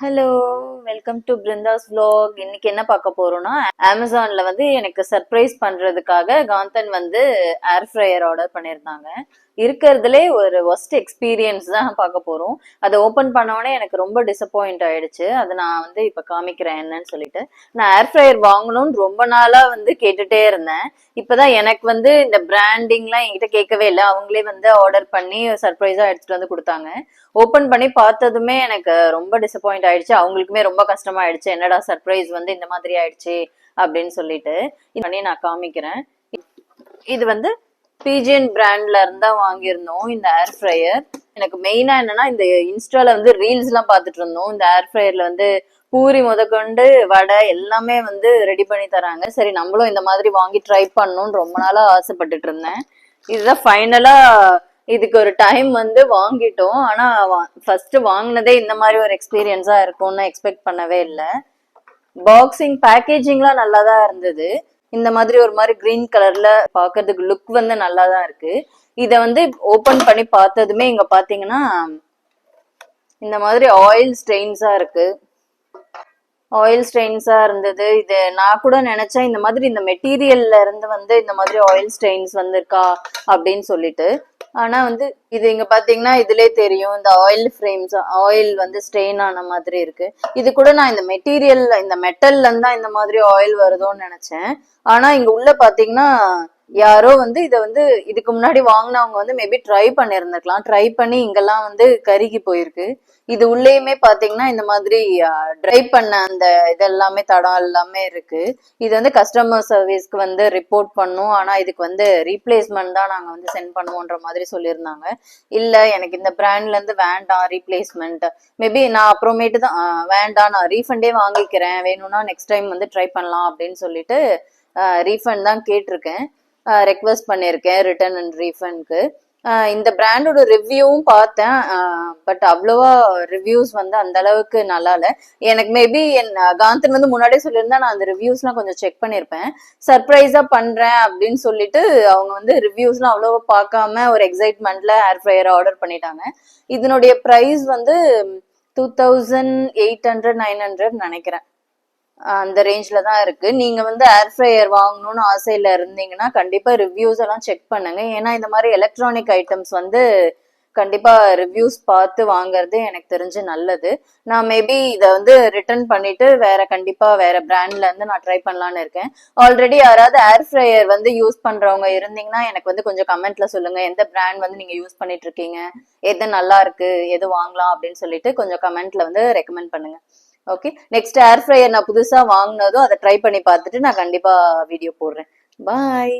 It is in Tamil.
Hello, welcome to Brinda's vlog. இன்னைக்கு என்ன பார்க்க போறோம்னா, அமேசான்ல வந்து எனக்கு சர்ப்ரைஸ் பண்றதுக்காக காந்தன் வந்து ஏர் ஃப்ரையர் ஆர்டர் பண்ணியிருந்தாங்க. இருக்கிறதுலே ஒரு ஒஸ்ட் எக்ஸ்பீரியன்ஸ் தான் பார்க்க போறோம். அதை ஓபன் பண்ண உடனே எனக்கு ரொம்ப டிசப்பாயிண்ட் ஆயிடுச்சு. அதை நான் வந்து இப்ப காமிக்கிறேன் என்னன்னு சொல்லிட்டு. நான் ஏர் ஃப்ரையர் வாங்கணும்னு ரொம்ப நாளா வந்து கேட்டுட்டே இருந்தேன். இப்பதான் எனக்கு வந்து இந்த பிராண்டிங்லாம் என்கிட்ட கேட்கவே இல்லை, அவங்களே வந்து ஆர்டர் பண்ணி சர்ப்ரைஸா எடுத்துட்டு வந்து கொடுத்தாங்க. ஓபன் பண்ணி பார்த்ததுமே எனக்கு ரொம்ப டிசப்பாயிண்ட் ஆயிடுச்சு. அவங்களுக்குமே ரொம்ப கஷ்டமாயிடுச்சு, என்னடா சர்ப்ரைஸ் வந்து இந்த மாதிரி ஆயிடுச்சு அப்படின்னு சொல்லிட்டு. இது பண்ணி நான் காமிக்கிறேன். இது வந்து பிஜிஎன் பிராண்ட்ல இருந்தா வாங்கியிருந்தோம் இந்த ஏர் ஃப்ரையர். எனக்கு மெயினா என்னன்னா, இந்த இன்ஸ்டால வந்து ரீல்ஸ் எல்லாம் பார்த்துட்டு இருந்தோம். இந்த ஏர் ஃப்ரையர்ல வந்து பூரி முதற்கொண்டு வடை எல்லாமே வந்து ரெடி பண்ணி தராங்க. சரி, நம்மளும் இந்த மாதிரி வாங்கி ட்ரை பண்ணணும்னு ரொம்ப நாளா ஆசைப்பட்டுட்டு இருந்தேன். இதுதான் ஃபைனலா இதுக்கு ஒரு டைம் வந்து வாங்கிட்டோம். ஆனா ஃபர்ஸ்ட் வாங்கினதே இந்த மாதிரி ஒரு எக்ஸ்பீரியன்ஸா இருக்கும்னு எக்ஸ்பெக்ட் பண்ணவே இல்லை. பாக்ஸிங் பேக்கேஜிங்லாம் நல்லா தான் இருந்தது. இந்த மாதிரி ஒரு மாதிரி கிரீன் கலர்ல பாக்குறதுக்கு லுக் வந்து நல்லா தான் இருக்கு. இத வந்து ஓபன் பண்ணி பார்த்ததுமே இங்க பாத்தீங்கன்னா இந்த மாதிரி ஆயில் ஸ்டெயின்ஸா இருக்கு. ஆயில் ஸ்டெயின்ஸா இருந்தது. இது நான் கூட நினைச்சேன் இந்த மாதிரி இந்த மெட்டீரியல்ல இருந்து வந்து இந்த மாதிரி ஆயில் ஸ்டெயின்ஸ் வந்திருக்கா அப்படின்னு சொல்லிட்டு. ஆனா வந்து இது இங்க பாத்தீங்கன்னா இதுலயே தெரியும், இந்த ஆயில் ஃப்ரேம்ஸ் ஆயில் வந்து ஸ்டெயின் ஆன மாதிரி இருக்கு. இது கூட நான் இந்த மெட்டீரியல் இந்த மெட்டல்ல இருந்தா இந்த மாதிரி ஆயில் வருதோன்னு நினைச்சேன். ஆனா இங்க உள்ள பாத்தீங்கன்னா யாரோ வந்து இதை வந்து இதுக்கு முன்னாடி வாங்கினவங்க வந்து மேபி ட்ரை பண்ணிருந்திருக்கலாம். ட்ரை பண்ணி இங்கெல்லாம் வந்து கருகி போயிருக்கு. இது உள்ளேயுமே பாத்தீங்கன்னா இந்த மாதிரி ட்ரை பண்ண அந்த இதெல்லாமே தடம் எல்லாமே இருக்கு. இது வந்து கஸ்டமர் சர்வீஸ்க்கு வந்து ரிப்போர்ட் பண்ணும். ஆனா இதுக்கு வந்து ரீப்ளேஸ்மெண்ட் தான் நாங்க வந்து சென்ட் பண்ணுவோன்ற மாதிரி சொல்லியிருந்தாங்க. இல்ல, எனக்கு இந்த பிராண்ட்ல இருந்து வேண்டாம் ரீப்ளேஸ்மெண்ட், மேபி நான் அப்புறமேட்டு தான் வேண்டாம் நான் ரீஃபண்டே வாங்கிக்கிறேன், வேணும்னா நெக்ஸ்ட் டைம் வந்து ட்ரை பண்ணலாம் அப்படின்னு சொல்லிட்டு ரீஃபண்ட் தான் கேட்டிருக்கேன், ரெக்வஸ்ட் பண்ணியிருக்கேன் ரிட்டர்ன் அண்ட் ரீஃபண்ட்க்கு. இந்த பிராண்டோட ரிவ்யூவும் பார்த்தேன். பட் அவ்வளோவா ரிவ்யூஸ் வந்து அந்த அளவுக்கு நல்லா இல்லை. எனக்கு மேபி காந்தன் வந்து முன்னாடியே சொல்லியிருந்தா நான் அந்த ரிவ்யூஸ்லாம் கொஞ்சம் செக் பண்ணியிருப்பேன். சர்ப்ரைஸா பண்றேன் அப்படின்னு சொல்லிட்டு அவங்க வந்து ரிவ்யூஸ்லாம் அவ்வளோவா பார்க்காம ஒரு எக்ஸைட்மெண்ட்ல ஏர் ஃப்ரையர் ஆர்டர் பண்ணிட்டாங்க. இதனுடைய ப்ரைஸ் வந்து 2800 900 நினைக்கிறேன். அந்த ரேஞ்ச்ல தான் இருக்கு. நீங்க வந்து ஏர் ஃப்ரையர் வாங்கணும்னு ஆசையில இருந்தீங்கன்னா கண்டிப்பா ரிவ்யூஸ் எல்லாம் செக் பண்ணுங்க. ஏன்னா இந்த மாதிரி எலக்ட்ரானிக் ஐட்டம்ஸ் வந்து கண்டிப்பா ரிவ்யூஸ் பார்த்து வாங்குறது எனக்கு தெரிஞ்சு நல்லது. நான் மேபி இதை வந்து ரிட்டர்ன் பண்ணிட்டு கண்டிப்பா வேற பிராண்ட்ல இருந்து நான் ட்ரை பண்ணலான்னு இருக்கேன். ஆல்ரெடி யாராவது ஏர் ஃப்ரையர் வந்து யூஸ் பண்றவங்க இருந்தீங்கன்னா எனக்கு வந்து கொஞ்சம் கமெண்ட்ல சொல்லுங்க, எந்த பிராண்ட் வந்து நீங்க யூஸ் பண்ணிட்டு இருக்கீங்க, எது நல்லா இருக்கு, எது வாங்கலாம் அப்படின்னு சொல்லிட்டு கொஞ்சம் கமெண்ட்ல வந்து ரெக்கமெண்ட் பண்ணுங்க. ஓகே, நெக்ஸ்ட் ஏர் ஃப்ரையர் நான் புதுசா வாங்கினதும் அதை ட்ரை பண்ணி பார்த்துட்டு நான் கண்டிப்பா வீடியோ போடுறேன். பாய்.